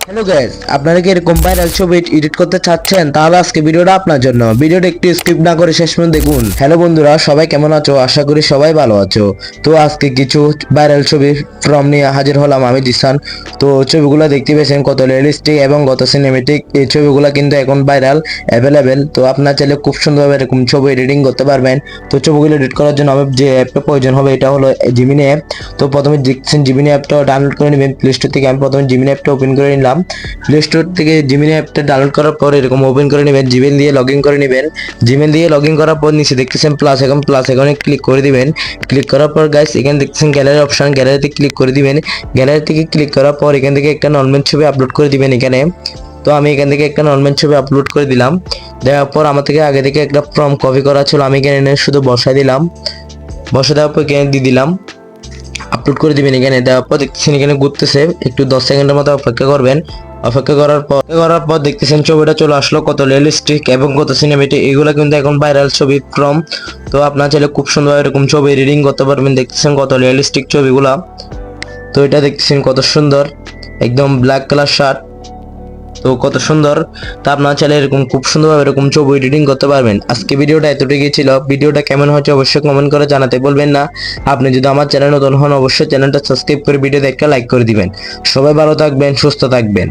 Hello guys, আপনারা কি এরকম ভাইরাল ছবি এডিট করতে চাচ্ছেন? তাহলে আজকে ভিডিওটা আপনার জন্য। ভিডিওটা একটু স্কিপ না করে শেষ পর্যন্ত দেখুন। হ্যালো বন্ধুরা, সবাই কেমন আছো? আশা করি সবাই ভালো আছো। তো আজকে কিছু ভাইরাল ছবি ফ্রম নিয়ে হাজির হলাম আমি জিসান। তো ছবিগুলো দেখতে পেয়েছেন কত রিয়েলিস্টিক এবং কত সিনেমেটিক। এই ছবিগুলো কিন্তু এখন ভাইরাল অ্যাভেলেবেল। তো আপনার চাইলে খুব সুন্দরভাবে এরকম ছবি এডিটিং করতে পারবেন। তো ছবিগুলো এডিট করার জন্য আমার যে অ্যাপটা প্রয়োজন হবে এটা হলো জিমিনি অ্যাপ। তো প্রথমে দেখছেন জিমিনি অ্যাপটা ডাউনলোড করে নেবেন প্লে স্টোর থেকে। আমি প্রথমে জিমিনি অ্যাপটা ওপেন করে নিলাম। প্লে স্টোর থেকে জিমেল অ্যাপটা ডাউনলোড করার পর এরকম ওপেন করে নেবেন, জিমেল দিয়ে লগ ইন করে নেবেন। জিমেল দিয়ে লগ ইন করার পর নিচে দেখতেছেন প্লাস এখন, প্লাস এখানে ক্লিক করে দিবেন। ক্লিক করার পর গাইস এখানে দেখতেছেন গ্যালারি অপশন, গ্যালারিতে ক্লিক করে দিবেন। গ্যালারি থেকে ক্লিক করার পর এখান থেকে একটা নর্মাল ছবি আপলোড করে দিবেন এখানে। তো আমি এখান থেকে একটা নর্মাল ছবি আপলোড করে দিলাম। দেওয়ার পর আমার থেকে আগে থেকে একটা ফর্ম কপি করা ছিল, আমি এখানে এনে শুধু বসাই দিলাম। বসা দেওয়ার পর এখানে দিয়ে দিলাম, আপলোড করে দিবেন। এখানে দেওয়ার পর দেখতেছেন এখানে ঘুরতেছে, একটু 10 সেকেন্ডের মতো অপেক্ষা করবেন। অপেক্ষা করার পর দেখতেছেন ছবিটা চলে আসলো, কত রিয়েলিস্টিক এবং কত সিনেমেটিক। এগুলো কিন্তু এখন ভাইরাল ছবি ফ্রম। তো আপনার চাইলে খুব সুন্দর এরকম ছবি এডিটিং করতে পারবেন। দেখতেছেন কত রিয়েলিস্টিক ছবিগুলা। তো এটা দেখতেছেন কত সুন্দর, একদম ব্ল্যাক কালার শার্ট, তো কত সুন্দর। তা আপনারা চাইলে এরকম খুব সুন্দরভাবে এরকম ছবি এডিটিং করতে পারবেন। আজকে ভিডিওটা এতটুকুই ছিল। ভিডিওটা কেমন হয়েছে অবশ্যই কমেন্ট করে জানাতে বলবেন না। আপনি যদি আমার চ্যানেল নতুন হন অবশ্যই চ্যানেলটা সাবস্ক্রাইব করে ভিডিও দেখে লাইক করে দিবেন। সবাই ভালো থাকবেন, সুস্থ থাকবেন।